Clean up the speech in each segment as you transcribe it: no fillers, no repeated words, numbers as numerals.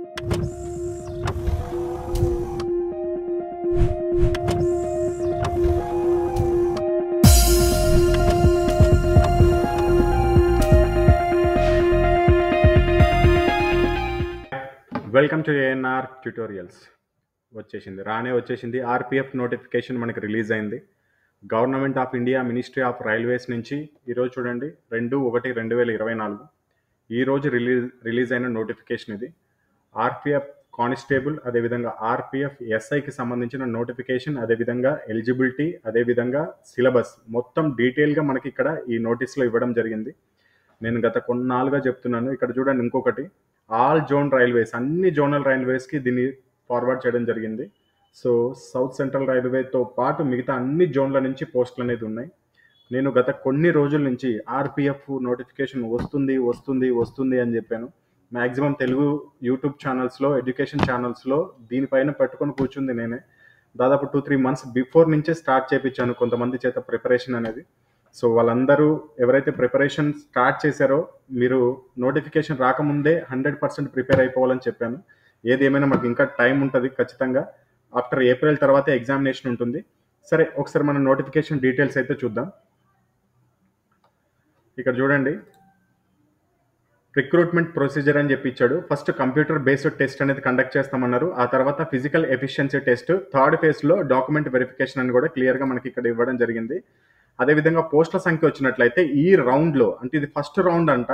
Welcome to ANR tutorials. వచ్చేసింది RPF notification మనకి release అయింది. Government of India ministry of railways నుంచి ఈరోజు చూడండి 2/1/2024 ఈరోజు రిలీజ్ అయిన నోటిఫికేషన్ ఇది. ఆర్పిఎఫ్ కానిస్టేబుల్, అదేవిధంగా ఆర్పిఎఫ్ ఎస్ఐకి సంబంధించిన నోటిఫికేషన్, అదేవిధంగా ఎలిజిబిలిటీ, అదేవిధంగా సిలబస్ మొత్తం డీటెయిల్గా మనకి ఇక్కడ ఈ నోటీస్లో ఇవ్వడం జరిగింది. నేను గత కొన్నాళ్ళుగా చెప్తున్నాను. ఇక్కడ చూడండి ఇంకొకటి, ఆల్ జోన్ రైల్వేస్, అన్ని జోనల్ రైల్వేస్కి దీన్ని ఫార్వర్డ్ చేయడం జరిగింది. సో సౌత్ సెంట్రల్ రైల్వేతో పాటు మిగతా అన్ని జోన్ల నుంచి పోస్టులు అనేది ఉన్నాయి. నేను గత కొన్ని రోజుల నుంచి ఆర్పిఎఫ్ నోటిఫికేషన్ వస్తుంది అని చెప్పాను. మ్యాక్సిమం తెలుగు యూట్యూబ్ ఛానల్స్లో, ఎడ్యుకేషన్ ఛానల్స్లో దీనిపైన పెట్టుకొని కూర్చుంది నేనే. దాదాపు 2-3 months బిఫోర్ నుంచే స్టార్ట్ చేయించాను కొంతమంది చేత ప్రిపరేషన్ అనేది. సో వాళ్ళందరూ ఎవరైతే ప్రిపరేషన్ స్టార్ట్ చేశారో, మీరు నోటిఫికేషన్ రాకముందే 100% ప్రిపేర్ అయిపోవాలని చెప్పాను. ఏది ఏమైనా మాకు ఇంకా టైం ఉంటుంది ఖచ్చితంగా. ఆఫ్టర్ ఏప్రిల్ తర్వాత ఎగ్జామినేషన్ ఉంటుంది. సరే, ఒకసారి మన నోటిఫికేషన్ డీటెయిల్స్ అయితే చూద్దాం. ఇక్కడ చూడండి, రిక్రూట్మెంట్ ప్రొసీజర్ అని చెప్పి ఇచ్చాడు. ఫస్ట్ కంప్యూటర్ బేస్డ్ టెస్ట్ అనేది కండక్ట్ చేస్తామన్నారు. ఆ తర్వాత ఫిజికల్ ఎఫిషియన్సీ టెస్ట్, థర్డ్ ఫేజ్లో డాక్యుమెంట్ వెరిఫికేషన్ అని కూడా క్లియర్గా మనకి ఇక్కడ ఇవ్వడం జరిగింది. అదేవిధంగా పోస్టుల సంఖ్య వచ్చినట్లయితే ఈ రౌండ్లో, అంటే ఇది ఫస్ట్ రౌండ్ అంట,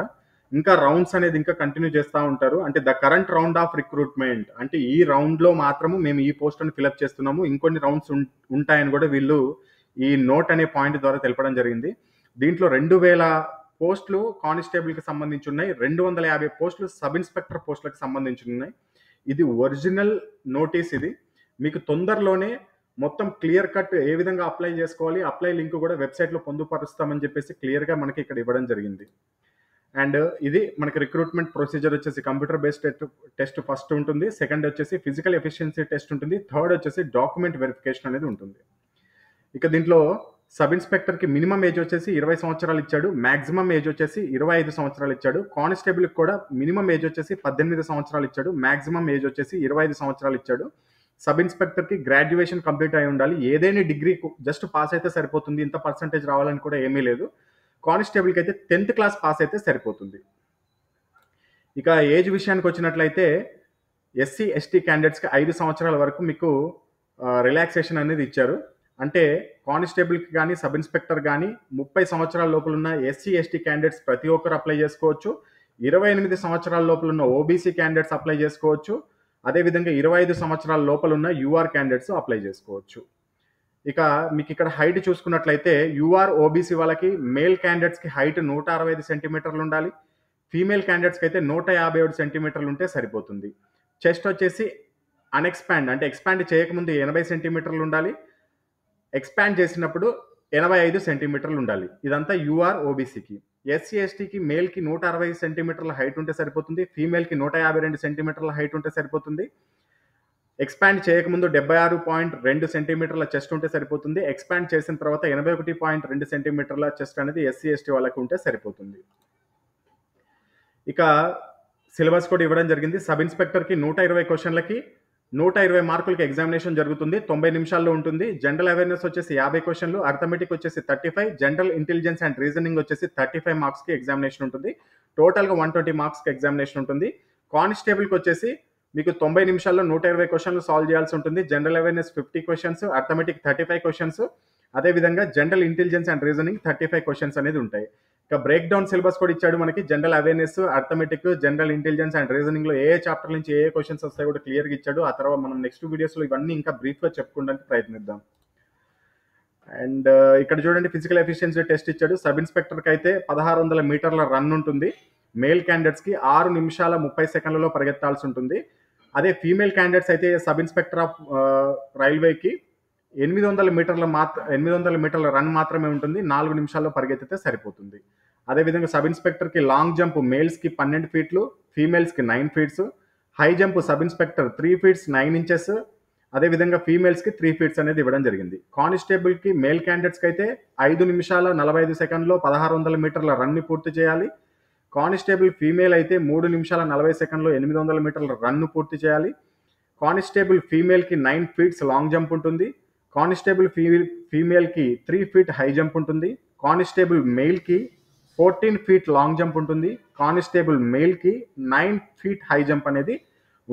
ఇంకా రౌండ్స్ అనేది ఇంకా కంటిన్యూ చేస్తూ ఉంటారు. అంటే the current round of recruitment, అంటే ఈ రౌండ్లో మాత్రము మేము ఈ పోస్టులను ఫిలప్ చేస్తున్నాము, ఇంకొన్ని రౌండ్స్ ఉంటాయని కూడా వీళ్ళు ఈ నోట్ అనే పాయింట్ ద్వారా తెలపడం జరిగింది. దీంట్లో 2000 పోస్టులు కానిస్టేబుల్కి సంబంధించి ఉన్నాయి, 250 పోస్టులు సబ్ ఇన్స్పెక్టర్ పోస్టులకు సంబంధించి ఉన్నాయి. ఇది ఒరిజినల్ నోటీస్. ఇది మీకు తొందరలోనే మొత్తం క్లియర్ కట్ ఏ విధంగా అప్లై చేసుకోవాలి, అప్లై లింక్ కూడా వెబ్సైట్లో పొందుపరుస్తామని చెప్పేసి క్లియర్గా మనకి ఇక్కడ ఇవ్వడం జరిగింది. అండ్ ఇది మనకి రిక్రూట్మెంట్ ప్రొసీజర్ వచ్చేసి కంప్యూటర్ బేస్డ్ టెస్ట్ ఫస్ట్ ఉంటుంది, సెకండ్ వచ్చేసి ఫిజికల్ ఎఫిషియన్సీ టెస్ట్ ఉంటుంది, థర్డ్ వచ్చేసి డాక్యుమెంట్ వెరిఫికేషన్ అనేది ఉంటుంది. ఇక దీంట్లో సబ్ ఇన్స్పెక్టర్కి మినిమం ఏజ్ వచ్చేసి 20 సంవత్సరాలు ఇచ్చాడు, మ్యాక్సిమం ఏజ్ వచ్చేసి 25 సంవత్సరాలు ఇచ్చాడు. కానిస్టేబుల్కి కూడా మినిమం ఏజ్ వచ్చేసి 18 సంవత్సరాలు ఇచ్చాడు, మ్యాక్సిమం ఏజ్ వచ్చేసి 25 సంవత్సరాలు ఇచ్చాడు. సబ్ ఇన్స్పెక్టర్కి గ్రాడ్యుయేషన్ కంప్లీట్ అయి ఉండాలి, ఏదైనా డిగ్రీ జస్ట్ పాస్ అయితే సరిపోతుంది, ఇంత పర్సంటేజ్ రావాలని కూడా ఏమీ లేదు. కానిస్టేబుల్కి అయితే 10th క్లాస్ పాస్ అయితే సరిపోతుంది. ఇక ఏజ్ విషయానికి వచ్చినట్లయితే ఎస్సీ ఎస్టీ క్యాండిడేట్స్కి 5 సంవత్సరాల వరకు మీకు రిలాక్సేషన్ అనేది ఇచ్చారు. అంటే కానిస్టేబుల్కి కానీ సబ్ ఇన్స్పెక్టర్ కానీ 30 సంవత్సరాల లోపల ఉన్న ఎస్సీ ఎస్టీ క్యాండిడేట్స్ ప్రతి ఒక్కరు అప్లై చేసుకోవచ్చు. 28 సంవత్సరాల లోపల ఉన్న ఓబీసీ క్యాండిడేట్స్ అప్లై చేసుకోవచ్చు. అదేవిధంగా 25 సంవత్సరాల లోపల ఉన్న యూఆర్ క్యాండిడేట్స్ అప్లై చేసుకోవచ్చు. ఇక మీకు ఇక్కడ హైట్ చూసుకున్నట్లయితే యూఆర్ ఓబీసీ వాళ్ళకి మేల్ క్యాండిడేట్స్కి హైట్ 165 సెంటీమీటర్లు ఉండాలి, ఫీమేల్ క్యాండిడేట్స్కి అయితే 157 సెంటీమీటర్లు ఉంటే సరిపోతుంది. చెస్ట్ వచ్చేసి అన్ఎక్స్పాండ్, అంటే ఎక్స్పాండ్ చేయకముందు 80 సెంటీమీటర్లు ఉండాలి, ఎక్స్పాండ్ చేసినప్పుడు 85 సెంటీమీటర్లు ఉండాలి. ఇదంతా యూఆర్ ఓబీసీకి. ఎస్సీ ఎస్టీకి మేల్కి 160 సెంటీమీటర్ల హైట్ ఉంటే సరిపోతుంది, ఫీమేల్కి 152 సెంటీమీటర్ల హైట్ ఉంటే సరిపోతుంది. ఎక్స్పాండ్ చేయకముందు 76.2 సెంటీమీటర్ల చెస్ట్ ఉంటే సరిపోతుంది, ఎక్స్పాండ్ చేసిన తర్వాత 81.2 సెంటీమీటర్ల చెస్ట్ అనేది ఎస్సీ ఎస్టీ వాళ్ళకి ఉంటే సరిపోతుంది. ఇక సిలబస్ కూడా ఇవ్వడం జరిగింది. సబ్ ఇన్స్పెక్టర్కి 120 క్వశ్చన్లకి 120 మార్కులకి ఎగ్జామినేషన్ జరుగుతుంది, 90 నిమిషాల్లో ఉంటుంది. జనరల్ అవేర్నెస్ వచ్చేసి 50 క్వశ్చన్లు, అర్థమెటిక్ వచ్చేసి 35, జనరల్ ఇంటెలిజెన్స్ అండ్ రీజనింగ్ వచ్చేసి 35 మార్క్స్కి ఎగ్జామినేషన్ ఉంటుంది. టోటల్గా 120 మార్క్స్కి ఎగ్జామినేషన్ ఉంటుంది. కానిస్టేబుల్కి వచ్చేసి మీకు 90 నిమిషాల్లో 120 క్వశ్చన్లు సాల్వ్ చేయాల్సి ఉంటుంది. General awareness 50 questions, arithmetic 35 questions, అదేవిధంగా general intelligence and reasoning 35 questions అనేది ఉంటాయి. ఇక బ్రేక్ డౌన్ సిలబస్ కూడా ఇచ్చాడు మనకి. General awareness, arithmetic, general intelligence and రీజనింగ్లో ఏ చాప్టర్ నుంచి ఏ క్వశ్చన్స్ వస్తాయో కూడా క్లియర్గా ఇచ్చాడు. ఆ తర్వాత మనం నెక్స్ట్ వీడియోస్లో ఇవన్నీ ఇంకా బ్రీఫ్గా చెప్పుకోవడానికి ప్రయత్నిద్దాం. అండ్ ఇక్కడ చూడండి, ఫిజికల్ ఎఫిషియన్సీ టెస్ట్ ఇచ్చాడు. సబ్ ఇన్స్పెక్టర్కి అయితే 1600 మీటర్ల రన్ ఉంటుంది, మేల్ క్యాండిడేట్స్కి 6 నిమిషాల 30 సెకండ్లలో పరిగెత్తాల్సి ఉంటుంది. అదే ఫీమేల్ క్యాండిడేట్స్ అయితే సబ్ ఇన్స్పెక్టర్ ఆఫ్ రైల్వేకి 800 మీటర్ల రన్ మాత్రమే ఉంటుంది, 4 నిమిషాల్లో పరిగెత్తితే సరిపోతుంది. అదేవిధంగా సబ్ ఇన్స్పెక్టర్కి లాంగ్ జంప్ మేల్స్కి 12 ఫీట్లు, ఫీమేల్స్కి 9 feets, high jump sub inspector 3 feets 9 inches, అదేవిధంగా ఫీమేల్స్కి 3 ఫీట్స్ అనేది ఇవ్వడం జరిగింది. కానిస్టేబుల్కి మేల్ క్యాండిడేట్స్కి అయితే 5 నిమిషాల 45 సెకండ్లో 1600 మీటర్ల రన్ని పూర్తి చేయాలి. కానిస్టేబుల్ ఫీమేల్ అయితే 3 నిమిషాల 40 సెకండ్లో 800 మీటర్ల రన్ను పూర్తి చేయాలి. కానిస్టేబుల్ ఫీమేల్కి 9 ఫీట్స్ లాంగ్ జంప్ ఉంటుంది. కానిస్టేబుల్ ఫీమేల్కి 3 ఫీట్ హై జంప్ ఉంటుంది. కానిస్టేబుల్ మెయిల్కి 14 ఫీట్ లాంగ్ జంప్ ఉంటుంది. కానిస్టేబుల్ మెయిల్కి 9 ఫీట్ హై జంప్ అనేది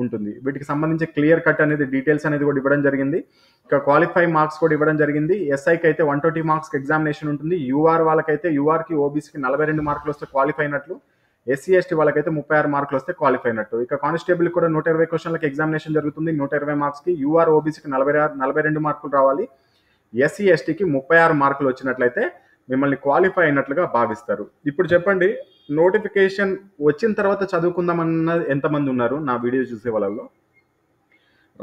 ఉంటుంది. వీటికి సంబంధించి క్లియర్ కట్ అనేది డీటెయిల్స్ అనేది కూడా ఇవ్వడం జరిగింది. ఇక క్వాలిఫై మార్క్స్ కూడా ఇవ్వడం జరిగింది. ఎస్ఐకి అయితే 120 మార్క్స్ ఎగ్జామినేషన్ ఉంటుంది. యూఆర్ వాళ్ళకైతే యూఆర్కి ఓబీసీకి 42 మార్కులు వస్తే క్వాలిఫై అయినట్లు. ఎస్సీ ఎస్టీ వాళ్ళకైతే 36 మార్కులు వస్తే క్వాలిఫై అయినట్టు. ఇక కానిస్టేబుల్ కూడా 120 క్వశ్చన్లకు ఎగ్జామినేషన్ జరుగుతుంది. 120 మార్క్స్కి. యూఆర్ ఓబీసీకి 42 మార్కులు రావాలి. ఎస్సీ ఎస్టీకి 36 మార్కులు వచ్చినట్లయితే మిమ్మల్ని క్వాలిఫై అయినట్లుగా భావిస్తారు. ఇప్పుడు చెప్పండి, నోటిఫికేషన్ వచ్చిన తర్వాత చదువుకుందామన్న ఎంతమంది ఉన్నారు నా వీడియో చూసే వాళ్ళలో?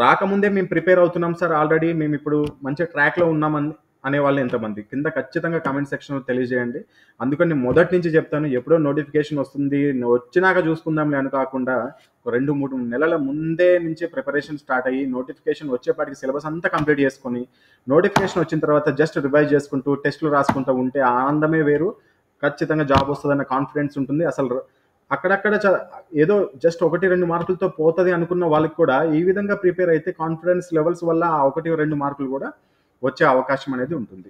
రాకముందే మేము ప్రిపేర్ అవుతున్నాం సార్, ఆల్రెడీ మేము ఇప్పుడు మంచి ట్రాక్లో ఉన్నామని అనే వాళ్ళు ఎంతమంది? కింద ఖచ్చితంగా కామెంట్ సెక్షన్లో తెలియజేయండి. అందుకని మొదటి నుంచి చెప్తాను, ఎప్పుడో నోటిఫికేషన్ వస్తుంది వచ్చినాక చూసుకుందాంలే అని కాకుండా 2-3 నెలల ముందే నుంచి ప్రిపరేషన్ స్టార్ట్ అయ్యి నోటిఫికేషన్ వచ్చేపాటికి సిలబస్ అంతా కంప్లీట్ చేసుకొని నోటిఫికేషన్ వచ్చిన తర్వాత జస్ట్ రివైజ్ చేసుకుంటూ టెస్టులు రాసుకుంటూ ఉంటే ఆనందమే వేరు. ఖచ్చితంగా జాబ్ వస్తుందన్న కాన్ఫిడెన్స్ ఉంటుంది. అసలు అక్కడక్కడ ఏదో జస్ట్ 1-2 మార్కులతో పోతుంది అనుకున్న వాళ్ళకి కూడా ఈ విధంగా ప్రిపేర్ అయితే కాన్ఫిడెన్స్ లెవెల్స్ వల్ల ఆ 1-2 మార్కులు కూడా వచ్చే అవకాశం అనేది ఉంటుంది.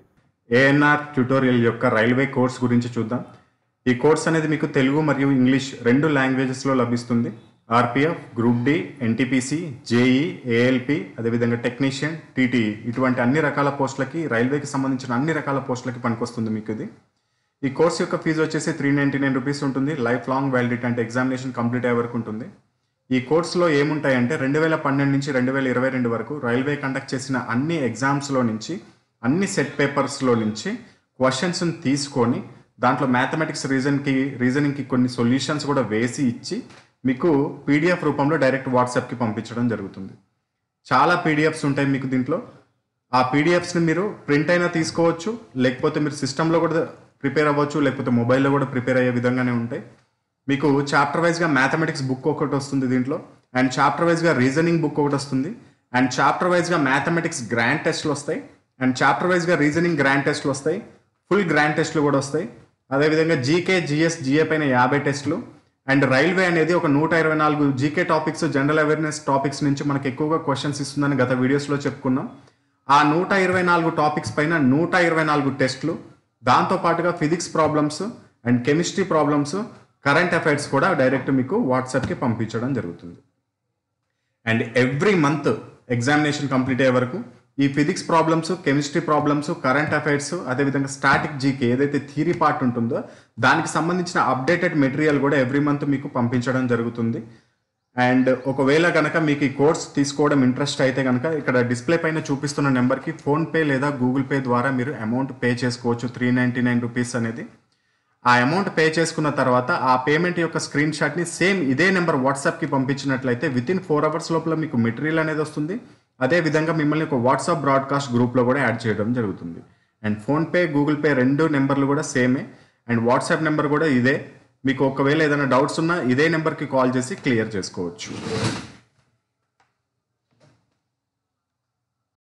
ఏఎన్ఆర్ ట్యుటోరియల్ యొక్క రైల్వే కోర్స్ గురించి చూద్దాం. ఈ కోర్స్ అనేది మీకు తెలుగు మరియు ఇంగ్లీష్ 2 లాంగ్వేజెస్లో లభిస్తుంది. RPF, group D, NTPC, JE, ALP, అదేవిధంగా టెక్నీషియన్, టీటీఈ ఇటువంటి అన్ని రకాల పోస్టులకి, రైల్వేకి సంబంధించిన అన్ని రకాల పోస్టులకి పనికొస్తుంది మీకు ఇది. ఈ కోర్స్ యొక్క ఫీజు వచ్చేసి 399 రూపీస్ ఉంటుంది. లైఫ్ లాంగ్ వ్యాలిడిటీ అంటే ఎగ్జామినేషన్ కంప్లీట్ అయ్యే వరకు ఉంటుంది. ఈ కోర్సులో ఏముంటాయంటే 2012 నుంచి 2022 వరకు రైల్వే కండక్ట్ చేసిన అన్ని ఎగ్జామ్స్లో నుంచి, అన్ని సెట్ పేపర్స్లో నుంచి క్వశ్చన్స్ని తీసుకొని దాంట్లో మ్యాథమెటిక్స్ రీజనింగ్కి కొన్ని సొల్యూషన్స్ కూడా వేసి ఇచ్చి మీకు పీడిఎఫ్ రూపంలో డైరెక్ట్ వాట్సాప్కి పంపించడం జరుగుతుంది. చాలా పీడిఎఫ్స్ ఉంటాయి మీకు దీంట్లో. ఆ పీడిఎఫ్స్ని మీరు ప్రింట్ అయినా తీసుకోవచ్చు, లేకపోతే మీరు సిస్టంలో కూడా ప్రిపేర్ అవ్వచ్చు, లేకపోతే మొబైల్లో కూడా ప్రిపేర్ అయ్యే విధంగానే ఉంటాయి. మీకు చాప్టర్ వైజ్గా మ్యాథమెటిక్స్ బుక్ ఒకటి వస్తుంది దీంట్లో, అండ్ చాప్టర్ వైజ్గా రీజనింగ్ బుక్ ఒకటి వస్తుంది, అండ్ చాప్టర్ వైజ్గా మ్యాథమెటిక్స్ గ్రాండ్ టెస్ట్లు వస్తాయి, అండ్ చాప్టర్ వైజ్గా రీజనింగ్ గ్రాండ్ టెస్ట్లు వస్తాయి, ఫుల్ గ్రాండ్ టెస్ట్లు కూడా వస్తాయి. అదేవిధంగా జీకే, జిఎస్, జిఏ పైన 50 టెస్టులు, అండ్ రైల్వే అనేది ఒక 124 GK topics, general awareness topics నుంచి మనకు ఎక్కువగా క్వశ్చన్స్ ఇస్తుందని గత వీడియోస్లో చెప్పుకున్నాం. ఆ 124 టాపిక్స్ పైన 124 టెస్టులు, దాంతోపాటుగా physics problems and chemistry problems, current affairs కూడా డైరెక్ట్ మీకు వాట్సాప్కి పంపించడం జరుగుతుంది. And every month examination complete అయ్యే వరకు ఈ physics problems, chemistry problems, current affairs, అదేవిధంగా స్టాటిక్ జీకే ఏదైతే థియరీ పార్ట్ ఉంటుందో దానికి సంబంధించిన అప్డేటెడ్ మెటీరియల్ కూడా ఎవ్రీ మంత్ మీకు పంపించడం జరుగుతుంది. అండ్ ఒకవేళ కనుక మీకు ఈ కోర్స్ తీసుకోవడం ఇంట్రెస్ట్ అయితే కనుక ఇక్కడ డిస్ప్లే పైన చూపిస్తున్న నెంబర్కి ఫోన్పే లేదా గూగుల్ పే ద్వారా మీరు అమౌంట్ పే చేసుకోవచ్చు. 399 రూపీస్ అనేది. ఆ అమౌంట్ పే చేసుకున్న తర్వాత ఆ పేమెంట్ యొక్క స్క్రీన్ షాట్ని సేమ్ ఇదే నెంబర్ వాట్సాప్కి పంపించినట్లయితే వితిన్ 4 అవర్స్ లోపల మీకు మెటీరియల్ అనేది వస్తుంది. అదేవిధంగా మిమ్మల్ని ఒక వాట్సాప్ బ్రాడ్కాస్ట్ గ్రూప్లో కూడా యాడ్ చేయడం జరుగుతుంది. అండ్ ఫోన్పే, గూగుల్ పే 2 నెంబర్లు కూడా సేమే, అండ్ వాట్సాప్ నెంబర్ కూడా ఇదే. మీకు ఒకవేళ ఏదైనా డౌట్స్ ఉన్నా ఇదే నెంబర్కి కాల్ చేసి క్లియర్ చేసుకోవచ్చు.